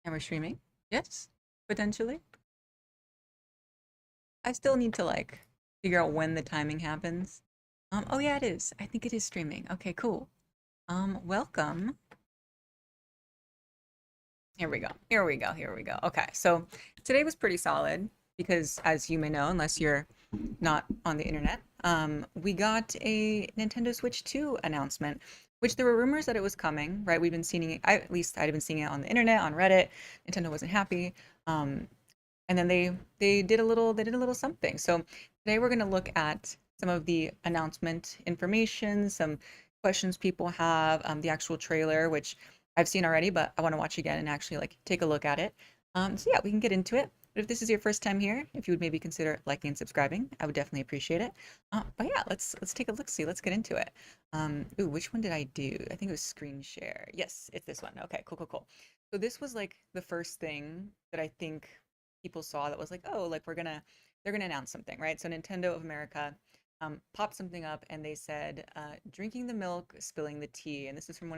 And we're streaming? Yes, potentially. I still need to like figure out when the timing happens. Oh yeah, it is. I think it is streaming. Okay, cool. Welcome. Here we go. Here we go. Here we go. Okay, so today was pretty solid because, as you may know, unless you're not on the internet, we got a Nintendo Switch 2 announcement, which there were rumors that it was coming, right? We've been seeing it, at least I'd been seeing it on the internet, on Reddit. Nintendo wasn't happy. Um, and then they did a little something. So today we're going to look at some of the announcement information, some questions people have, the actual trailer, which I've seen already, but I want to watch again and actually like take a look at it. So yeah, we can get into it. But if this is your first time here, if you would maybe consider liking and subscribing, I would definitely appreciate it. But yeah, let's take a look. See, let's get into it. Ooh, which one did I do? I think it was screen share. Yes, it's this one. Okay, cool, cool, cool. So this was like the first thing that I think people saw that was like, oh, like they're gonna announce something, right? So Nintendo of America popped something up and they said, drinking the milk, spilling the tea. And this is from I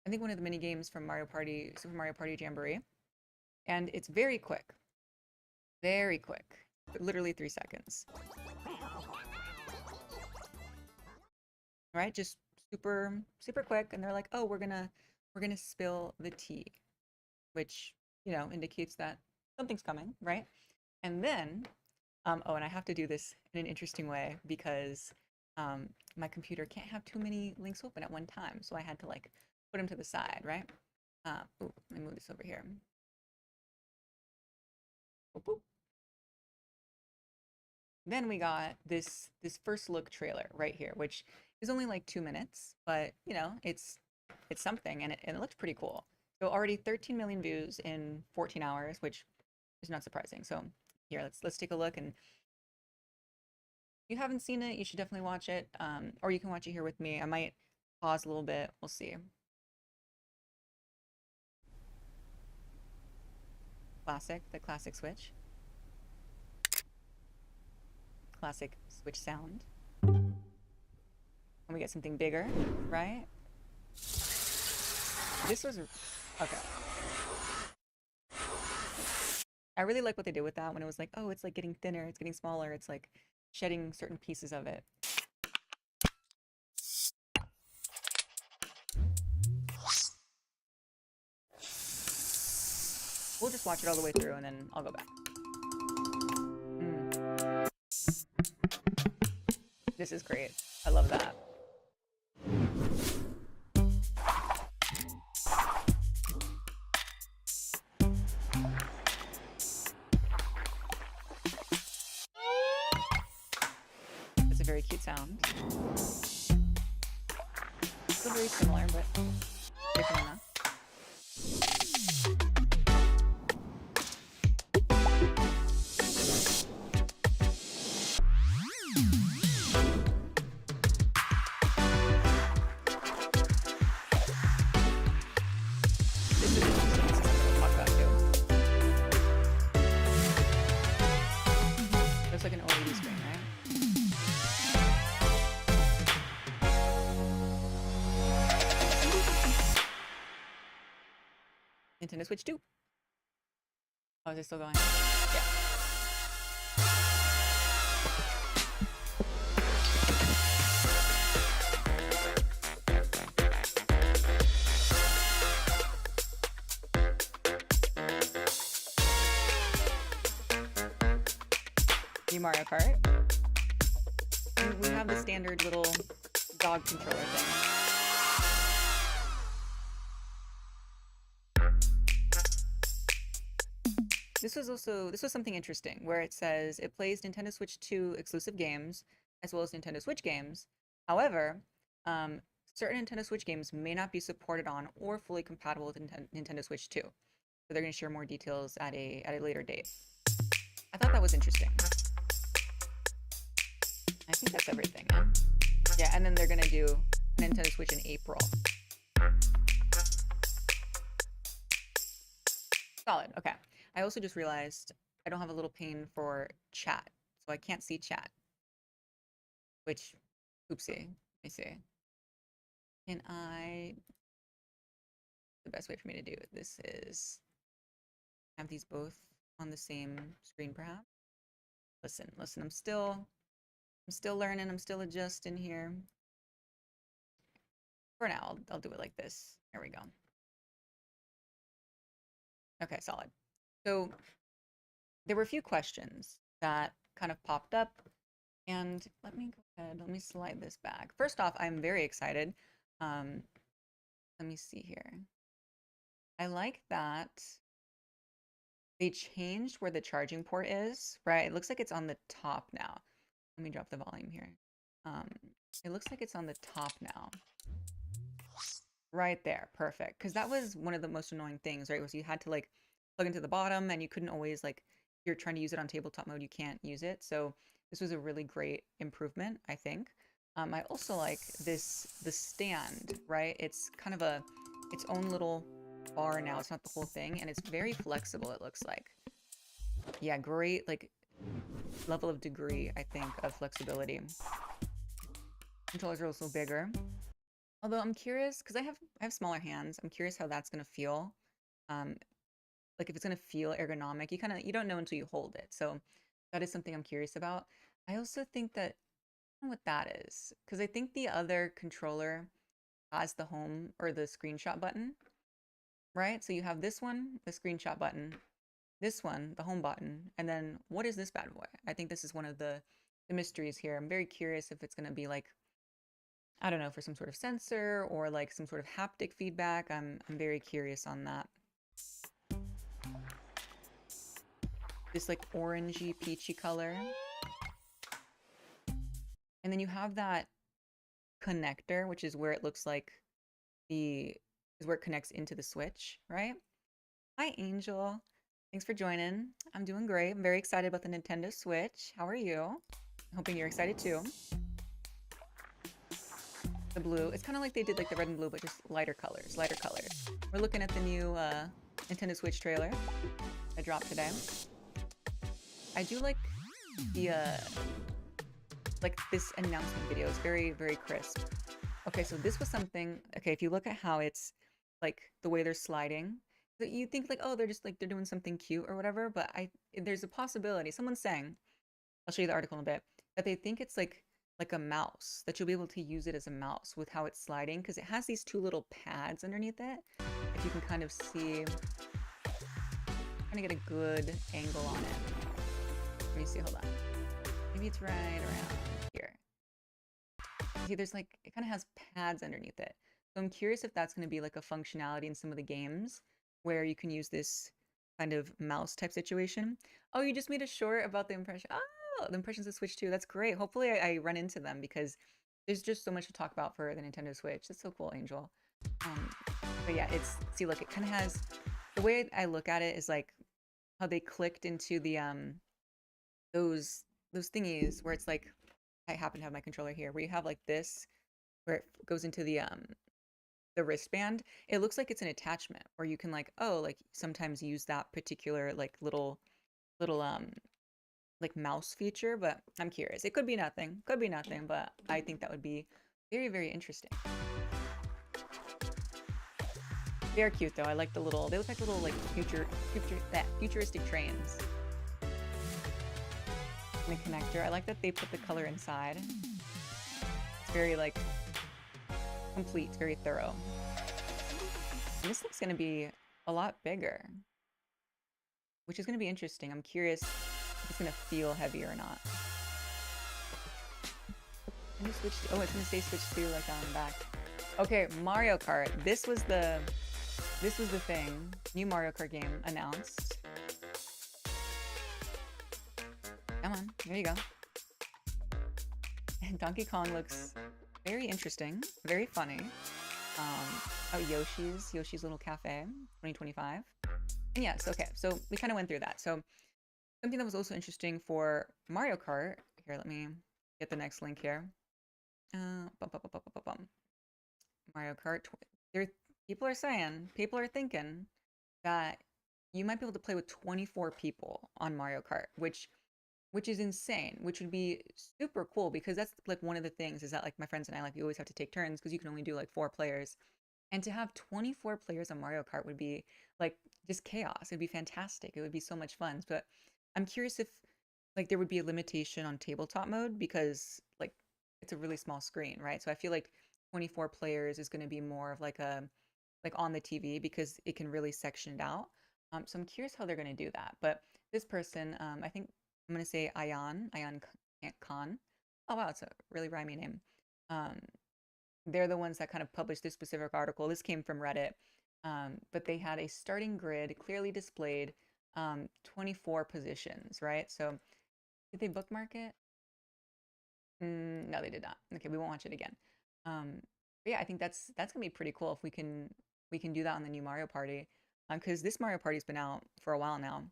think one of the mini games from Mario Party, Super Mario Party Jamboree. And it's very quick, literally 3 seconds, right? Just super, super quick. And they're like, oh, we're gonna spill the tea, which, indicates that something's coming, right? And then oh, and I have to do this in an interesting way because my computer can't have too many links open at one time. So I had to like put them to the side, right? Ooh, let me move this over here. Boop, boop. Then we got this first look trailer right here, which is only like 2 minutes, but it's something, and it looks pretty cool. So already 13 million views in 14 hours, which is not surprising. So here, let's take a look, and you haven't seen it, you should definitely watch it. Or you can watch it here with me. I might pause a little bit. We'll see. The classic Switch. Classic Switch sound. And we get something bigger, right? This was okay. I really like what they did with that when it was like, oh, it's like getting thinner, it's getting smaller, it's like shedding certain pieces of it. We'll just watch it all the way through and then I'll go back. Mm, this is great. I love that. It's a very cute sound. Still very similar, but different enough. This is interesting. This is something we'll talk about too. Looks like an OLED screen, right? Nintendo Switch 2. Oh, is it still going? Yeah. New Mario Kart. We have the standard little dog controller thing. This was something interesting where it says it plays Nintendo Switch 2 exclusive games as well as Nintendo Switch games. However, um, certain Nintendo Switch games may not be supported on or fully compatible with Nintendo Switch 2. So they're going to share more details at a later date. I thought that was interesting. I think that's everything. Yeah, yeah, and then they're going to do a Nintendo Switch in April. Solid. Okay. I also just realized I don't have a little pane for chat, so I can't see chat. Which, oopsie. Let me see. Can I? The best way for me to do this is Have these both on the same screen, perhaps. Listen. I'm still learning. I'm still adjusting here. For now, I'll do it like this. There we go. Okay, solid. So there were a few questions that kind of popped up, and let me go ahead. Let me slide this back. First off, I'm very excited. Um, let me see here. I like that they changed where the charging port is, right? It looks like it's on the top now. Let me drop the volume here. Um, it looks like it's on the top now. Right there, perfect. Because that was one of the most annoying things, right? Was you had to like plug into the bottom and you couldn't always like, if you're trying to use it on tabletop mode, you can't use it. So this was a really great improvement, I think. I also like the stand, right? It's kind of its own little bar now. It's not the whole thing, and it's very flexible, it looks like. Yeah, great, like, level of degree, I think, of flexibility. Controllers are also bigger. Although I'm curious, because I have smaller hands, I'm curious how that's gonna feel. Um, like if it's gonna feel ergonomic. You don't know until you hold it. So that is something I'm curious about. I also think that I don't know what that is, because I think the other controller has the home or the screenshot button, right? So you have this one, the screenshot button, this one, the home button, and then what is this bad boy? I think this is one of the mysteries here. I'm very curious if it's gonna be like, I don't know, for some sort of sensor or like some sort of haptic feedback. I'm very curious on that. This like orangey, peachy color. And then you have that connector, which is where it looks like is where it connects into the Switch, right? Hi, Angel. Thanks for joining. I'm doing great. I'm very excited about the Nintendo Switch. How are you? Hoping you're excited too. The blue. It's kind of like they did like the red and blue, but just lighter colors, lighter colors. We're looking at the new Nintendo Switch trailer that dropped today. I do like the like this announcement video is very, very crisp. Okay, so this was something, okay, if you look at how it's like the way they're sliding, that you think like, oh, they're just like they're doing something cute or whatever, but there's a possibility. Someone's saying, I'll show you the article in a bit, that they think it's like a mouse, that you'll be able to use it as a mouse with how it's sliding, because it has these two little pads underneath it. If you can kind of see, trying to get a good angle on it. Let me see, hold on. Maybe it's right around here. See, there's like, it kind of has pads underneath it. So I'm curious if that's going to be like a functionality in some of the games where you can use this kind of mouse type situation. Oh, you just made a short about the impression. Oh, the impressions of Switch 2. That's great. Hopefully I run into them because there's just so much to talk about for the Nintendo Switch. That's so cool, Angel. But yeah, see, look, it kind of has, the way I look at it is like how they clicked into the, those thingies where it's like, I happen to have my controller here, where you have like this, where it goes into the wristband. It looks like it's an attachment where you can like, oh, like sometimes use that particular like little like mouse feature, but I'm curious. It could be nothing, but I think that would be very, very interesting. They are cute though. I like they look like little like futuristic trains. And the connector. I like that they put the color inside. It's very like complete, it's very thorough. And this looks gonna be a lot bigger, which is gonna be interesting. I'm curious if it's gonna feel heavy or not. Can you switch to, oh, it's gonna say switch to like on the back. Okay, Mario Kart. This was the thing. New Mario Kart game announced. Come on, there you go. And Donkey Kong looks very interesting, very funny. Oh, Yoshi's Little Cafe, 2025. And yes, okay, so we kind of went through that. So something that was also interesting for Mario Kart, here, let me get the next link here. Mario Kart, people are thinking that you might be able to play with 24 people on Mario Kart, which is insane, which would be super cool because that's like one of the things is that like my friends and I, like we always have to take turns because you can only do like 4 players. And to have 24 players on Mario Kart would be like just chaos. It'd be fantastic. It would be so much fun. But I'm curious if like there would be a limitation on tabletop mode because like it's a really small screen, right? So I feel like 24 players is going to be more of like a like on the TV because it can really section it out. So I'm curious how they're going to do that. But this person, I think I'm going to say Ayan Khan. Oh wow, it's a really rhymey name. Um, they're the ones that kind of published this specific article. This came from Reddit, but they had a starting grid clearly displayed, 24 positions, right? So did they bookmark it? No, they did not. Okay, we won't watch it again. But yeah, I think that's gonna be pretty cool if we can do that on the new Mario Party, because this Mario Party's been out for a while now.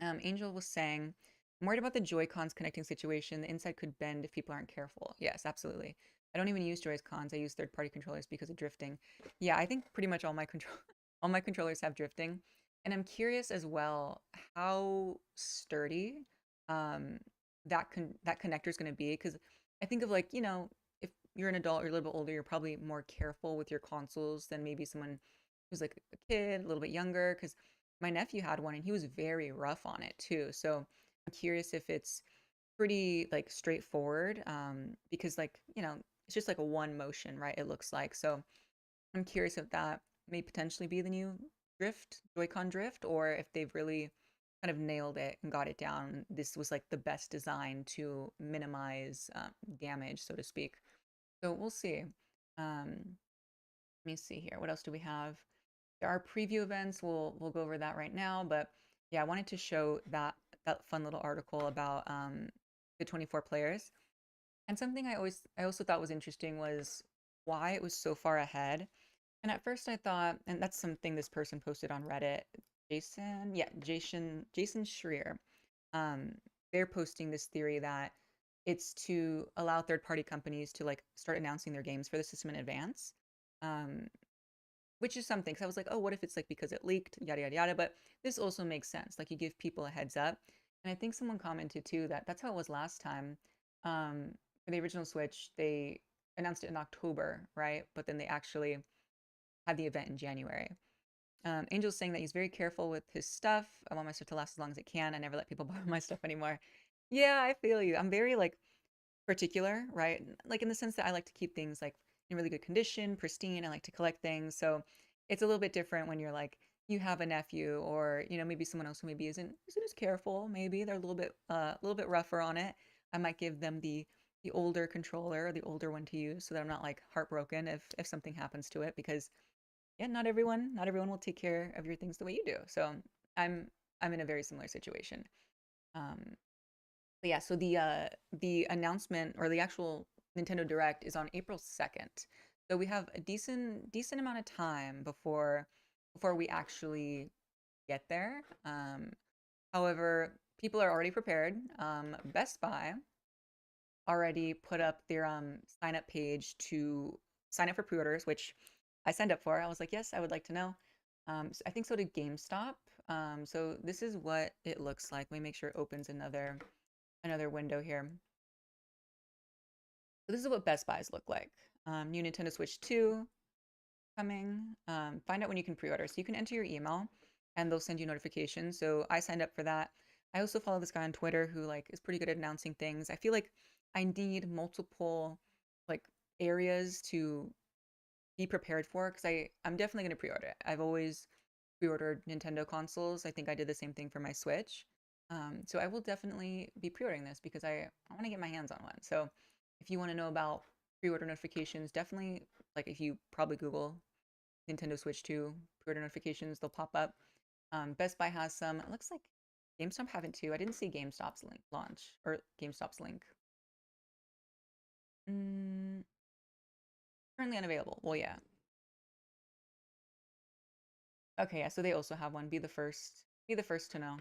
Angel was saying, I'm worried about the Joy-Cons connecting situation. The inside could bend if people aren't careful. Yes, absolutely. I don't even use Joy-Cons. I use third-party controllers because of drifting. Yeah, I think pretty much all my control all my controllers have drifting. And I'm curious as well how sturdy um that connector is going to be because I think of like, if you're an adult or a little bit older, you're probably more careful with your consoles than maybe someone who's like a kid, a little bit younger because my nephew had one and he was very rough on it too. So I'm curious if it's pretty like straightforward because like, it's just like a one motion, right? It looks like. So I'm curious if that may potentially be the new Joy-Con drift, or if they've really kind of nailed it and got it down. This was like the best design to minimize damage, so to speak. So we'll see. Let me see here. What else do we have? There are preview events. We'll go over that right now. But yeah, I wanted to show that fun little article about the 24 players. And something I also thought was interesting was why it was so far ahead. And at first I thought, and that's something this person posted on Reddit, Jason Schreier. Um, they're posting this theory that it's to allow third-party companies to like start announcing their games for the system in advance. Um, which is something. So I was like, oh, what if it's like because it leaked, yada yada yada. But this also makes sense. Like you give people a heads up. And I think someone commented too that that's how it was last time. For the original Switch, they announced it in October, right? But then they actually had the event in January. Angel's saying that he's very careful with his stuff. I want my stuff to last as long as it can. I never let people borrow my stuff anymore. Yeah, I feel you. I'm very like particular, right? Like in the sense that I like to keep things like in really good condition, pristine. I like to collect things. So it's a little bit different when you're like you have a nephew or maybe someone else who maybe isn't as careful. Maybe they're a little bit rougher on it. I might give them the older controller, the older one to use, so that I'm not like heartbroken if something happens to it because yeah, not everyone will take care of your things the way you do. So I'm I'm in a very similar situation. Um, but yeah, so the announcement or the actual Nintendo Direct is on April 2nd. So we have a decent amount of time before we actually get there. However, people are already prepared. Best Buy already put up their sign up page to sign up for pre-orders, which I signed up for. I was like, yes, I would like to know. I think so did GameStop. So this is what it looks like. Let me make sure it opens another window here. So this is what Best Buys look like. New Nintendo Switch 2 coming. Find out when you can pre-order. So you can enter your email and they'll send you notifications. So I signed up for that. I also follow this guy on Twitter who like is pretty good at announcing things. I feel like I need multiple like areas to be prepared for because I'm definitely going to pre-order it. I've always pre-ordered Nintendo consoles. I think I did the same thing for my Switch. So I will definitely be pre-ordering this because I want to get my hands on one. So if you want to know about pre-order notifications, definitely like if you probably Google Nintendo Switch 2 pre-order notifications, they'll pop up. Best Buy has some. It looks like GameStop haven't too. I didn't see GameStop's link launch or GameStop's link. Mm, currently unavailable. Well, yeah. Okay, yeah. So they also have one. Be the first. Be the first to know.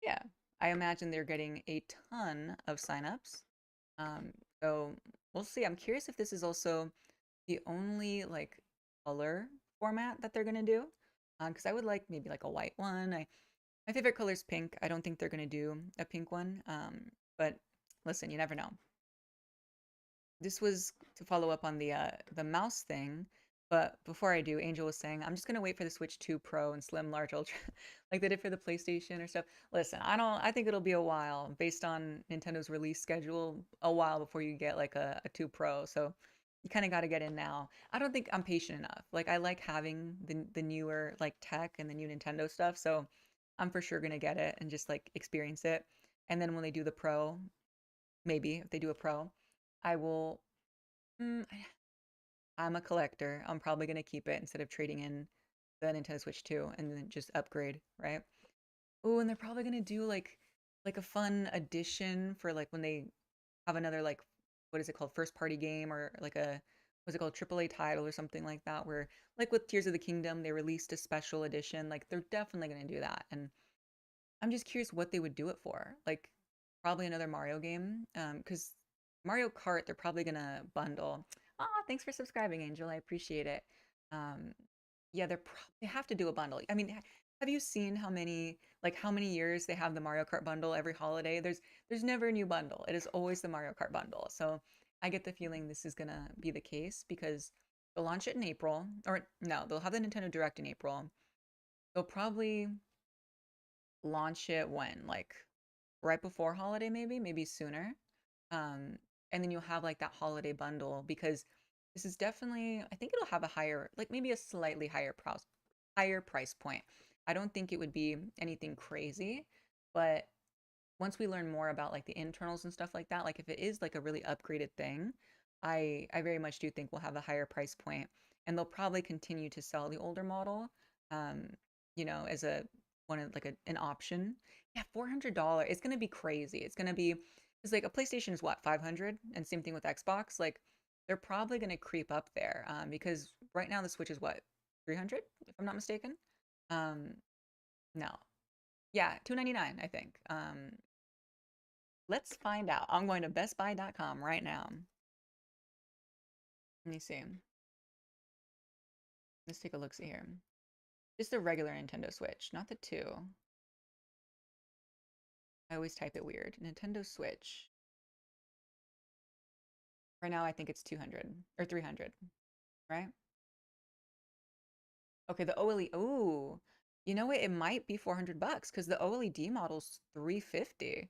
Yeah. I imagine they're getting a ton of signups. Um, so we'll see. I'm curious if this is also the only like color format that they're gonna do. Because I would like maybe like a white one. My favorite color is pink. I don't think they're gonna do a pink one. But listen, you never know. This was to follow up on the mouse thing, But before I do, Angel was saying, I'm just gonna wait for the Switch 2 Pro and Slim, Large, Ultra, like they did for the PlayStation or stuff. Listen, I think it'll be a while based on Nintendo's release schedule, a while before you get like a 2 Pro. So you kind of got to get in now. I don't think I'm patient enough. Like I like having the newer like tech and the new Nintendo stuff. So I'm for sure gonna get it and just like experience it. And then when they do the Pro, maybe if they do a Pro, I will. Mm, I'm a collector. I'm probably gonna keep it instead of trading in the Nintendo Switch 2 and then just upgrade, right? Oh, and they're probably gonna do like a fun addition for like when they have another like what is it called, first party game or like a what's it called, AAA title or something like that, where like with Tears of the Kingdom they released a special edition. Like they're definitely gonna do that, and I'm just curious what they would do it for. Like probably another Mario game, because Mario Kart they're probably gonna bundle. Oh, thanks for subscribing, Angel. I appreciate it. Um, yeah, they have to do a bundle. I mean, have you seen how many years they have the Mario Kart bundle every holiday? There's never a new bundle. It is always the Mario Kart bundle. So I get the feeling this is gonna be the case because they'll launch it in April, or no, they'll have the Nintendo Direct in April. They'll probably launch it when? Like right before holiday, maybe sooner. Um, and then you'll have like that holiday bundle because this is definitely, I think it'll have a higher, like maybe a slightly higher price point. I don't think it would be anything crazy, but once we learn more about like the internals and stuff like that, like if it is like a really upgraded thing, I very much do think we'll have a higher price point, and they'll probably continue to sell the older model, um, as a one of like an option. Yeah, $400. It's gonna be crazy. It's gonna be because like a PlayStation is what, 500, and same thing with Xbox. Like they're probably gonna creep up there, because right now the Switch is what, 300 if I'm not mistaken. Um, no, yeah, 299 I think. Let's find out. I'm going to bestbuy.com right now. Let me see. Let's take a look see here. Just the regular Nintendo Switch, not the 2. I always type it weird. Nintendo Switch. Right now I think it's 200 or 300, right? Okay, the OLED. Ooh. You know what? It might be $400 because the OLED model's 350.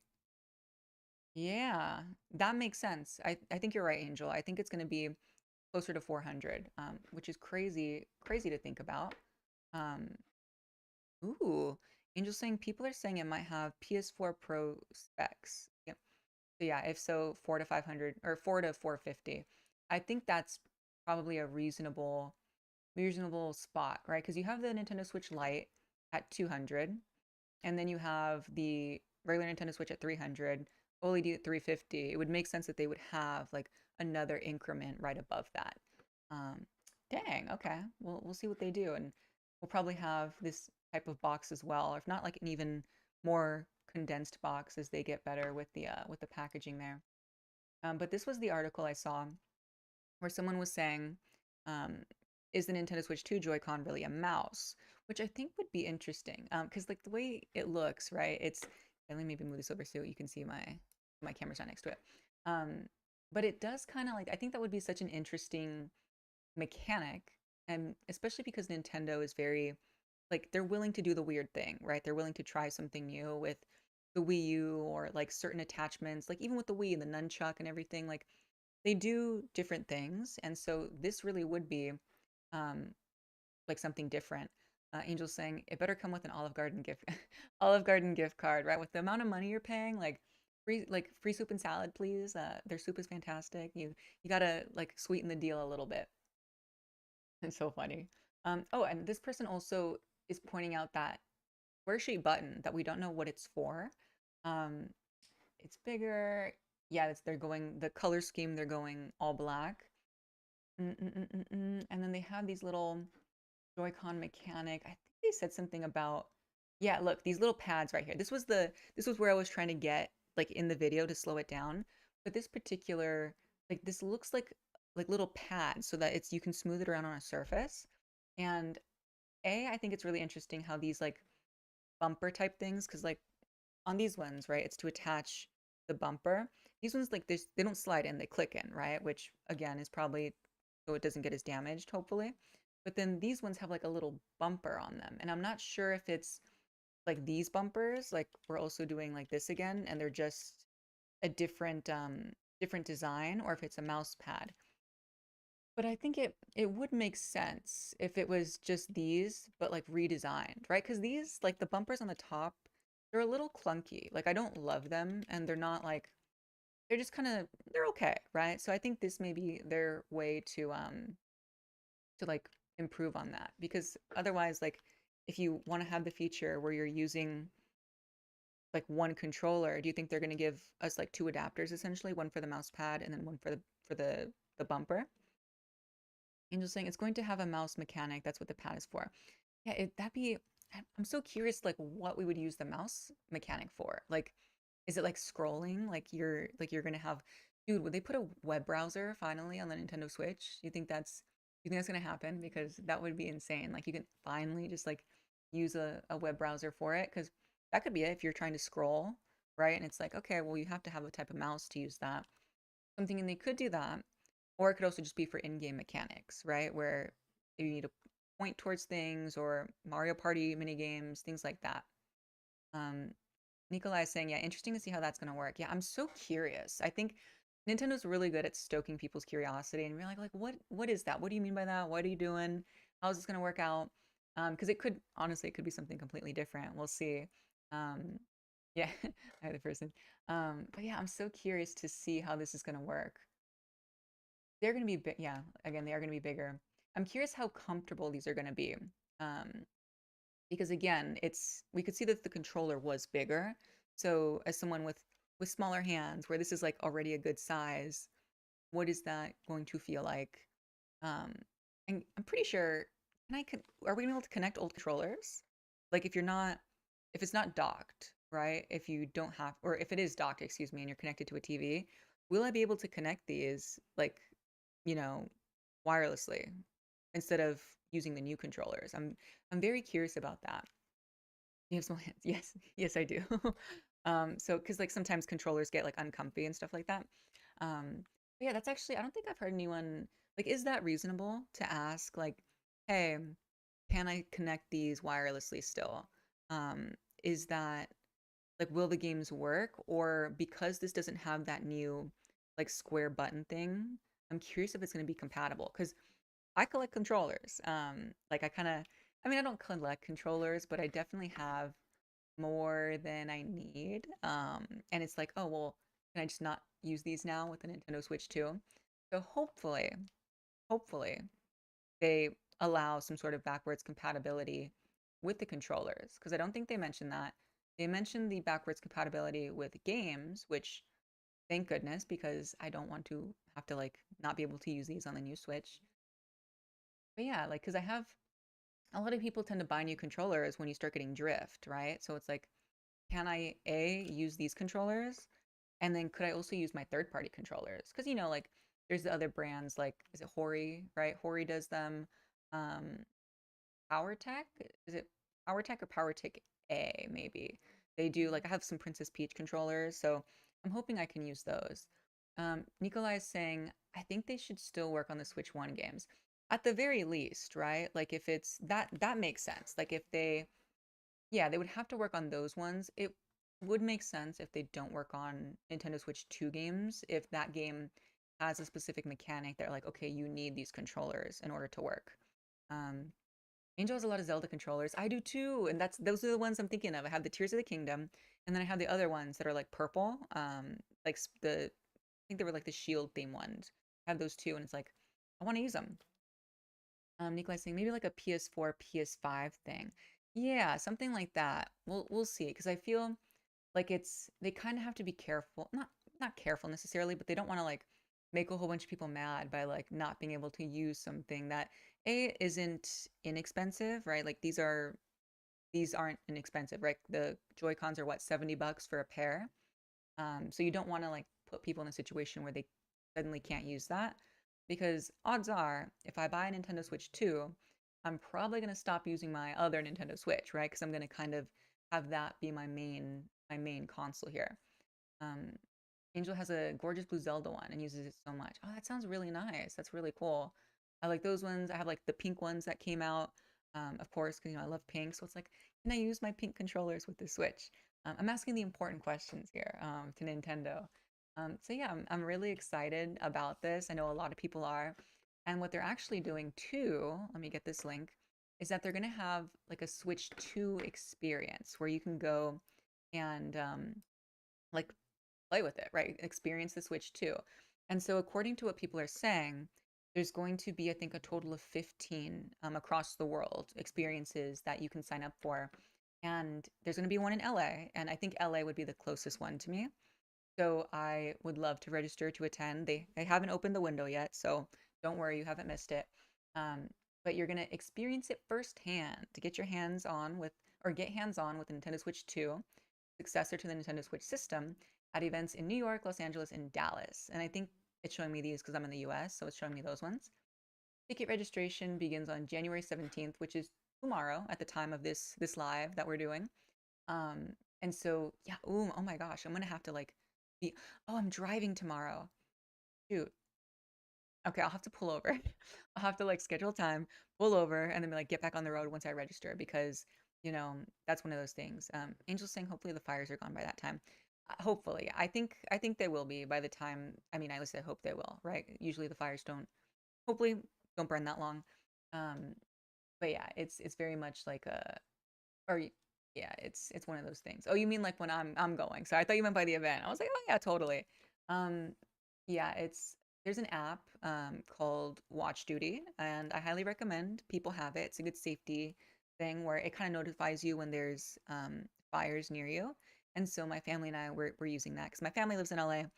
Yeah, that makes sense. I think you're right, Angel. I think it's going to be closer to 400, which is crazy to think about. Um, Ooh, Angel's saying people are saying it might have PS4 Pro specs. Yep. So yeah, if so, 4 to 500 or 4 to 450. I think that's probably a reasonable spot, right? Because you have the Nintendo Switch Lite at 200, and then you have the regular Nintendo Switch at 300, OLED at 350. It would make sense that they would have like another increment right above that. Um, Dang, okay. We'll see what they do, and we'll probably have this type of box as well, or if not like an even more condensed box as they get better with the packaging there. But this was the article I saw where someone was saying, um, is the Nintendo Switch 2 Joy-Con really a mouse? Which I think would be interesting. Because like the way it looks, right? Let me maybe move this over so you can see my camera's not next to it. Um, but it does kind of like, I think that would be such an interesting mechanic, and especially because Nintendo is very like they're willing to do the weird thing, right? They're willing to try something new with the Wii U or like certain attachments, like even with the Wii and the nunchuck and everything, like they do different things. And so this really would be um like something different. Angel's saying it better come with an Olive Garden gift Olive Garden gift card, right? With the amount of money you're paying, like free soup and salad, please. Their soup is fantastic. You gotta like sweeten the deal a little bit. It's so funny. Oh, and this person also is pointing out that square shape button that we don't know what it's for. Um, it's bigger. Yeah, they're going the color scheme. They're going all black. And then they have these little Joy-Con mechanic. I think they said something about, yeah, look, these little pads right here. This was where I was trying to get like in the video to slow it down. But this particular, like this looks like little pads so that it's you can smooth it around on a surface. And I think it's really interesting how these like bumper type things, because like on these ones, right, it's to attach the bumper. These ones like this, they don't slide in, they click in, right? Which again is probably so it doesn't get as damaged, hopefully. But then these ones have like a little bumper on them, and I'm not sure if it's like these bumpers, like we're also doing like this again, and they're just a different design, or if it's a mouse pad. But I think it would make sense if it was just these, but like redesigned, right? Because these, like the bumpers on the top, they're a little clunky. Like I don't love them, and they're not like they're just kind of they're okay, right? So I think this may be their way to like improve on that because otherwise, like if you want to have the feature where you're using like one controller, do you think they're going to give us like two adapters essentially, one for the mouse pad and then one for the bumper? Angel's saying it's going to have a mouse mechanic. That's what the pad is for. Yeah, that'd be. I'm so curious, like what we would use the mouse mechanic for. Like, is it like scrolling? Like you're gonna have, dude. Would they put a web browser finally on the Nintendo Switch? You think that's gonna happen? Because that would be insane. Like you can finally just like use a web browser for it. Because that could be it if you're trying to scroll, right? And it's like, okay, well you have to have a type of mouse to use that. I'm thinking they could do that, or it could also just be for in-game mechanics, right? Where you need to point towards things or Mario Party mini games, things like that. Um, Nikolai is saying, yeah, interesting to see how that's going to work. Yeah, I'm so curious. I think Nintendo's really good at stoking people's curiosity and we're like, what is that? What do you mean by that? What are you doing? How is this going to work out? Because it could honestly, it could be something completely different. We'll see. Um, yeah, either person. But yeah, I'm so curious to see how this is going to work. They're going to be big. Yeah, again, they are going to be bigger. I'm curious how comfortable these are going to be. Um, because again, it's we could see that the controller was bigger. So as someone with smaller hands, where this is like already a good size, what is that going to feel like? Um, and I'm pretty sure, are we gonna be able to connect old controllers? Like if it's not docked, right? If you don't have, or if it is docked, excuse me, and you're connected to a TV, will I be able to connect these like, you know, wirelessly instead of using the new controllers? I'm very curious about that. You have small hands. Yes, yes, I do. So because like sometimes controllers get like uncomfy and stuff like that. But yeah, that's actually I don't think I've heard anyone like, is that reasonable to ask like, hey, can I connect these wirelessly still? Is that like, will the games work? Or because this doesn't have that new like square button thing, I'm curious if it's going to be compatible because I collect controllers. Like I mean, I don't collect controllers, but I definitely have more than I need. And it's like, oh, well, can I just not use these now with the Nintendo Switch too? So hopefully they allow some sort of backwards compatibility with the controllers because I don't think they mentioned that. They mentioned the backwards compatibility with games, which thank goodness because I don't want to have to like not be able to use these on the new Switch. But yeah, like because I have a lot of people tend to buy new controllers when you start getting drift, right? So it's like, can I A, use these controllers? And then could I also use my third party controllers? Because, like there's the other brands like, is it Hori, right? Hori does them. Um, PowerTech, is it PowerTech or PowerTech A, maybe? They do, like, I have some Princess Peach controllers, so I'm hoping I can use those. Nikolai is saying, I think they should still work on the Switch One games. At the very least, right? Like if it's that makes sense. Like if yeah, they would have to work on those ones. It would make sense if they don't work on Nintendo Switch 2 games, if that game has a specific mechanic that like, okay, you need these controllers in order to work. Um, Angel has a lot of Zelda controllers. I do too, and those are the ones I'm thinking of. I have the Tears of the Kingdom, and then I have the other ones that are like purple. Like I think they were like the Shield theme ones. I have those too, and it's like I want to use them. Nikolai's saying maybe like a PS4, PS5 thing. Yeah, something like that. We'll see because I feel like they kind of have to be careful, not careful necessarily, but they don't want to like make a whole bunch of people mad by like not being able to use something that A isn't inexpensive, right? Like these aren't inexpensive, right? The Joy-Cons are what, $70 for a pair. So you don't want to like put people in a situation where they suddenly can't use that because odds are if I buy a Nintendo Switch 2, I'm probably going to stop using my other Nintendo Switch, right? Because I'm going to kind of have that be my main console here. Um, Angel has a gorgeous blue Zelda one and uses it so much. Oh, that sounds really nice. That's really cool. I like those ones. I have like the pink ones that came out, of course, because I love pink. So it's like, can I use my pink controllers with the Switch? I'm asking the important questions here to Nintendo. So yeah, I'm really excited about this. I know a lot of people are. And what they're actually doing too, let me get this link, is that they're going to have like a Switch 2 experience where you can go and like play with it, right? Experience the Switch 2. And so, according to what people are saying, there's going to be, I think, a total of 15 across the world experiences that you can sign up for. And there's going to be one in LA, and I think LA would be the closest one to me. So I would love to register to attend. They haven't opened the window yet, so don't worry, you haven't missed it. Um, but you're gonna experience it firsthand to get your hands on with or get hands on with the Nintendo Switch 2, successor to the Nintendo Switch system, at events in New York, Los Angeles, and Dallas. And I think it's showing me these because I'm in the US, so it's showing me those ones. Ticket registration begins on January 17th, which is tomorrow at the time of this live that we're doing. And so yeah, oh my gosh, I'm gonna have to like be I'm driving tomorrow. Shoot. Okay, I'll have to pull over. I'll have to like schedule time, pull over, and then like get back on the road once I register because that's one of those things. Angel's saying hopefully the fires are gone by that time. Hopefully, I think they will be by the time. I mean, at least I hope they will. Right? Usually the fires don't. Hopefully, don't burn that long. Um, but yeah, it's very much like a or yeah, it's one of those things. Oh, you mean like when I'm going. So I thought you meant by the event. I was like, "Oh yeah, totally." Um yeah, there's an app called Watch Duty, and I highly recommend people have it. It's a good safety thing where it kind of notifies you when there's fires near you. And so my family and I were using that because my family lives in LA. So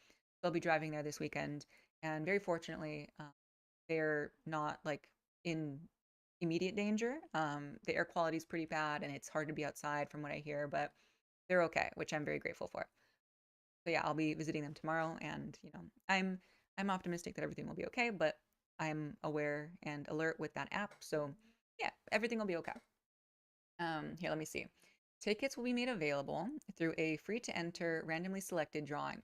I'll be driving there this weekend, and very fortunately, they're not like in immediate danger. The air quality is pretty bad and it's hard to be outside from what I hear, but they're okay, which I'm very grateful for. So yeah, I'll be visiting them tomorrow and I'm optimistic that everything will be okay, but I'm aware and alert with that app. So yeah, everything will be okay. Here, let me see. Tickets will be made available through a free to enter randomly selected drawing.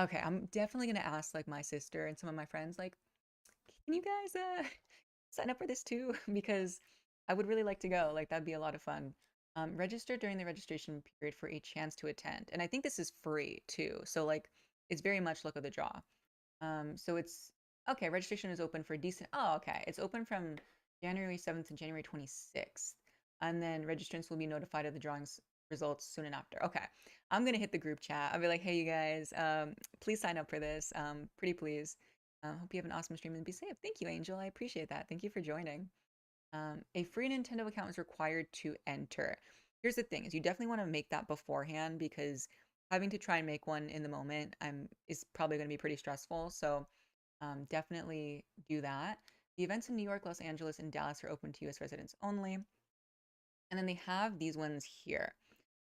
Okay, I'm definitely gonna ask like my sister and some of my friends, like, can you guys sign up for this too? Because I would really like to go. Like that'd be a lot of fun. Register during the registration period for a chance to attend. And I think this is free too. So like it's very much luck of the draw. So it's okay, registration is open for decent. Oh, okay. It's open from January 7th to January 26th. And then registrants will be notified of the drawings results soon and after. Okay. I'm gonna hit the group chat. I'll be like, hey you guys, please sign up for this. Pretty please. Hope you have an awesome stream and be safe. Thank you, Angel. I appreciate that. Thank you for joining. A free Nintendo account is required to enter. Here's the thing: is you definitely want to make that beforehand because having to try and make one in the moment is probably going to be pretty stressful. So definitely do that. The events in New York, Los Angeles, and Dallas are open to U.S. residents only. And then they have these ones here.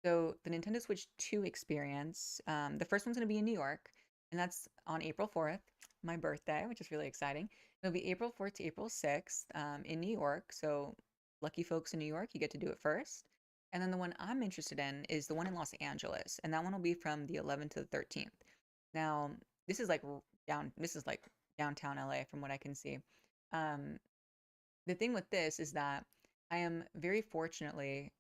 So the Nintendo Switch 2 experience, the first one's going to be in New York, and that's on April 4th, my birthday, which is really exciting. It'll be April 4th to April 6th in New York. So lucky folks in New York, you get to do it first. And then the one I'm interested in is the one in Los Angeles, and that one will be from the 11th to the 13th. Now, this is like this is like downtown LA from what I can see. Um, the thing with this is that I am very fortunately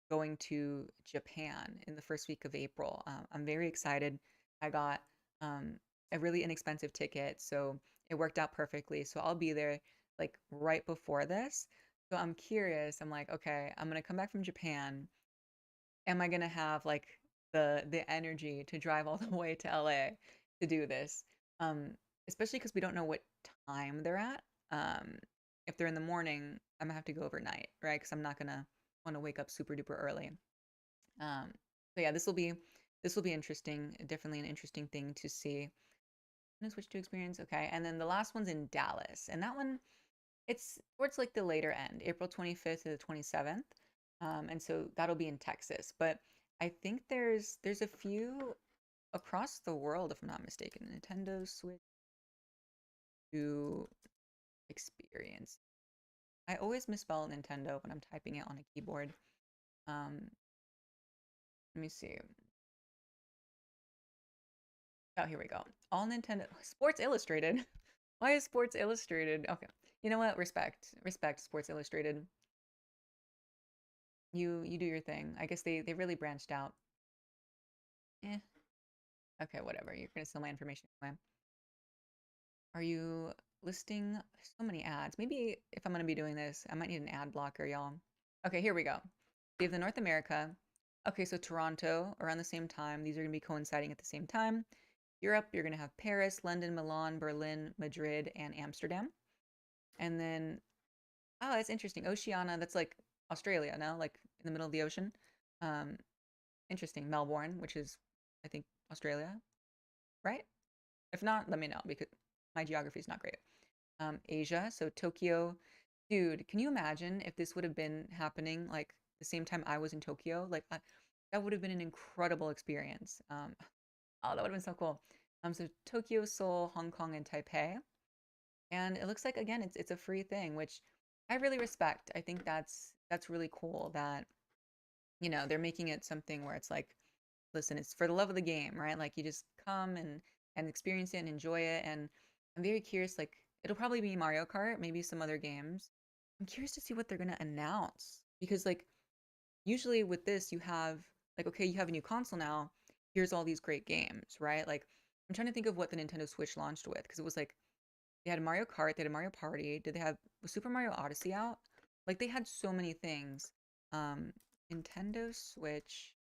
going to Japan in the first week of April. I'm very excited. I got a really inexpensive ticket, so it worked out perfectly. So I'll be there like right before this. So I'm curious. I'm like, okay, I'm gonna come back from Japan. Am I gonna have like the energy to drive all the way to LA to do this? Especially because we don't know what time they're at. If they're in the morning, I'm gonna have to go overnight, right? Because I'm not gonna want to wake up super duper early. Um, so yeah, this will be interesting. Definitely an interesting thing to see. I'm gonna switch to experience. Okay, and then the last one's in Dallas, and that one it's towards like the later end, April 25th to the 27th. And so that'll be in Texas. But I think there's a few across the world, if I'm not mistaken. Nintendo Switch 2 experience. I always misspell Nintendo when I'm typing it on a keyboard. Um, let me see. Oh, here we go. All Nintendo Sports Illustrated. Why is Sports Illustrated? Okay. You know what? Respect, Sports Illustrated. You do your thing. I guess they really branched out. Eh. Okay, whatever. You're gonna steal my information anyway. Are you listing so many ads? Maybe if I'm gonna be doing this, I might need an ad blocker, y'all. Okay, here we go. We have the North America. Okay, so Toronto around the same time. These are gonna be coinciding at the same time. Europe, you're gonna have Paris, London, Milan, Berlin, Madrid, and Amsterdam. And then, oh, that's interesting. Oceania, that's like Australia, no? Like in the middle of the ocean. Um, Interesting. Melbourne, which is, I think, Australia, right? If not, let me know because my geography is not great. Asia, so Tokyo. Dude, can you imagine if this would have been happening like the same time I was in Tokyo? Like that would have been an incredible experience. Oh, that would have been so cool. So Tokyo, Seoul, Hong Kong, and Taipei. And it looks like again, it's a free thing, which I really respect. I think that's really cool that they're making it something where it's like, listen, it's for the love of the game, right? Like you just come and experience it and enjoy it. And I'm very curious, like it'll probably be Mario Kart, maybe some other games. I'm curious to see what they're gonna announce because like usually with this you have like okay, you have a new console now. Here's all these great games, right? Like I'm trying to think of what the Nintendo Switch launched with because it was like they had Mario Kart, they had a Mario Party. Did they have was Super Mario Odyssey out? Like they had so many things. Um, Nintendo Switch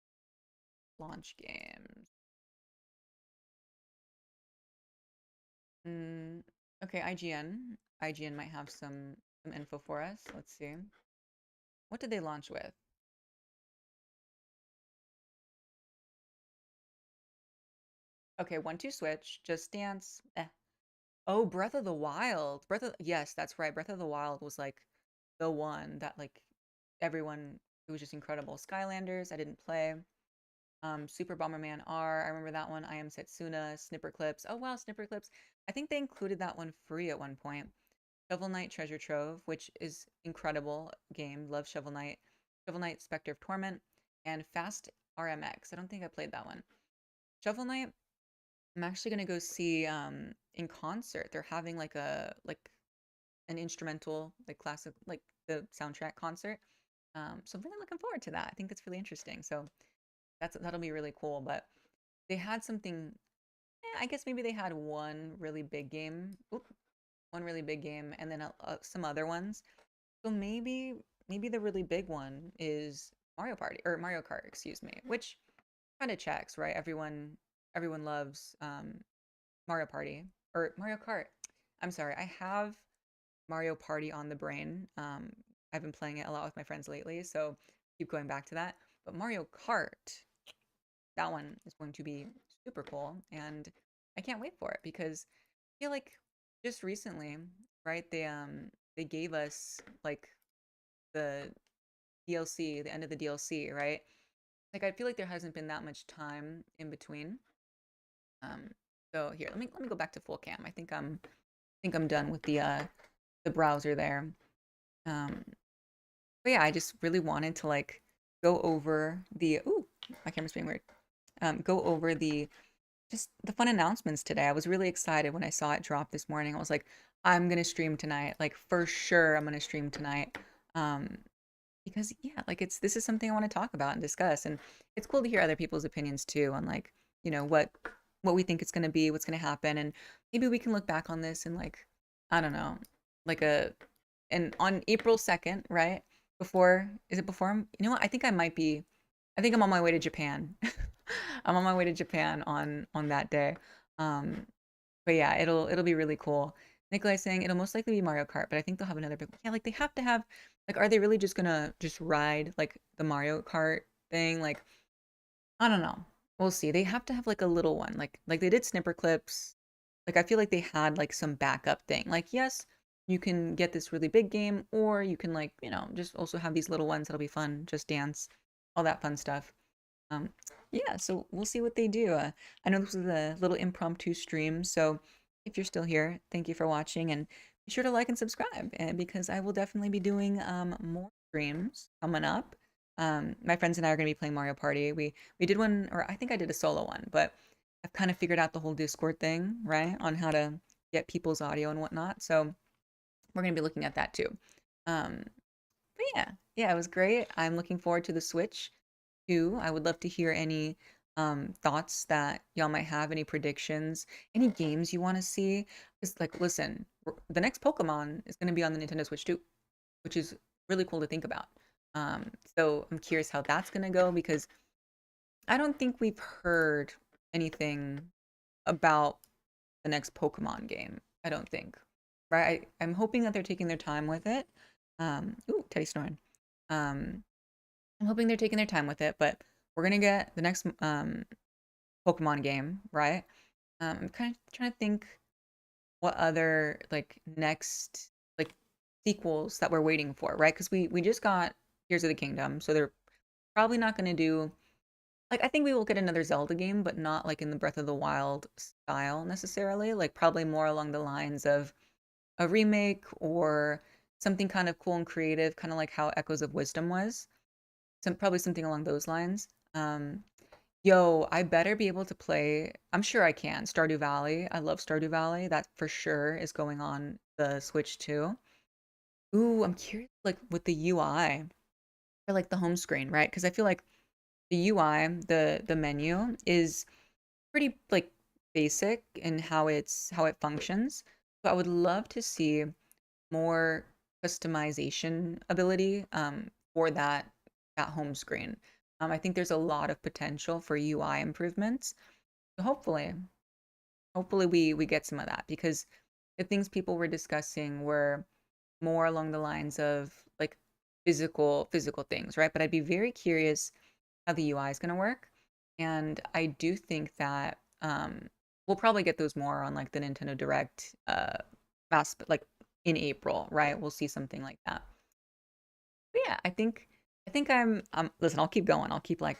launch games. Mm, okay, IGN. IGN might have some info for us. Let's see. What did they launch with? Okay, 1-2 Switch, Just Dance. Oh, Breath of the Wild. Yes, that's right. Breath of the Wild was like the one that like everyone it was just incredible. Skylanders, I didn't play. Super Bomberman R, I remember that one. I Am Setsuna, Snipper Clips. Oh wow, Snipper Clips. I think they included that one free at one point. Shovel Knight Treasure Trove, which is incredible game. Love Shovel Knight. Shovel Knight Spectre of Torment and Fast RMX. I don't think I played that one. Shovel Knight, I'm actually gonna go see in concert. They're having like an instrumental, like classic, like the soundtrack concert. So I'm really looking forward to that. I think that's really interesting. So that'll be really cool. But they had something. I guess maybe they had one really big game. One really big game, and then some other ones. So maybe the really big one is Mario Party or Mario Kart, excuse me, which kind of checks, right? Everyone loves Mario Party or Mario Kart. I'm sorry, I have Mario Party on the brain. I've been playing it a lot with my friends lately, so keep going back to that. But Mario Kart, that one is going to be super cool, and I can't wait for it because I feel like just recently, right? They gave us like the DLC, the end of the DLC, right? Like I feel like there hasn't been that much time in between. Um, so here, let me go back to full cam. I think I'm done with the browser there. Um, but yeah, I just really wanted to like go over the ooh, my camera's being weird. Go over the just the fun announcements today. I was really excited when I saw it drop this morning. I was like, I'm gonna stream tonight. Like for sure, I'm gonna stream tonight. Um, because yeah, like this is something I want to talk about and discuss, and it's cool to hear other people's opinions too on like what we think it's gonna be, what's gonna happen, and maybe we can look back on this and like I don't know, like and on April 2nd, right? Before is it before you know what? I think I'm on my way to Japan. I'm on my way to Japan on that day. Um, but yeah, it'll be really cool. Nikolai's saying it'll most likely be Mario Kart, but I think they'll have another big yeah, like they have to have like are they really just gonna just ride like the Mario Kart thing? Like, I don't know. We'll see. They have to have like a little one. Like they did Snipper Clips. Like I feel like they had like some backup thing. Like, yes, you can get this really big game, or you can like, just also have these little ones that'll be fun, just dance, all that fun stuff. Um, yeah, so we'll see what they do. I know this was a little impromptu stream, so if you're still here, thank you for watching, and be sure to like and subscribe, because I will definitely be doing more streams coming up. My friends and I are going to be playing Mario Party. We did one, or I think I did a solo one, but I've kind of figured out the whole Discord thing, right, on how to get people's audio and whatnot. So we're going to be looking at that too. Um, but yeah, it was great. I'm looking forward to the Switch too. I would love to hear any thoughts that y'all might have, any predictions, any games you want to see. Because like, listen, the next Pokemon is going to be on the Nintendo Switch too, which is really cool to think about. So I'm curious how that's going to go because I don't think we've heard anything about the next Pokemon game. I don't think. Right? I'm hoping that they're taking their time with it. Ooh, Teddy snoring. Um, I'm hoping they're taking their time with it, but we're gonna get the next Pokemon game, right? I'm kind of trying to think what other like next like sequels that we're waiting for, right? Because we just got Tears of the Kingdom, so they're probably not gonna do like I think we will get another Zelda game, but not like in the Breath of the Wild style necessarily. Like probably more along the lines of a remake or something kind of cool and creative, kind of like how Echoes of Wisdom was. Probably something along those lines. Yo, I better be able to play. I'm sure I can. Stardew Valley. I love Stardew Valley. That for sure is going on the Switch too. Ooh, I'm curious, like with the UI or like the home screen, right? Because I feel like the UI, the menu is pretty like basic in how it functions. But I would love to see more customization ability for that home screen. I think there's a lot of potential for UI improvements. So hopefully we get some of that because the things people were discussing were more along the lines of like physical things, right? But I'd be very curious how the UI is going to work, and I do think that we'll probably get those more on like the Nintendo Direct mass like in April, right? We'll see something like that. But yeah, I think I'm listen, I'll keep going. I'll keep like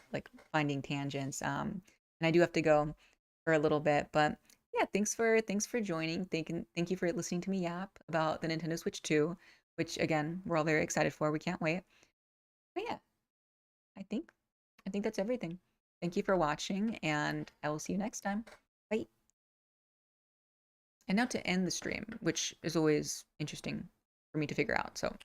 finding tangents. And I do have to go for a little bit, but yeah, thanks for joining. Thank you for listening to me yap about the Nintendo Switch 2, which again, we're all very excited for. We can't wait. But yeah, I think I think that's everything. Thank you for watching, and I will see you next time. Bye. And now to end the stream, which is always interesting for me to figure out. So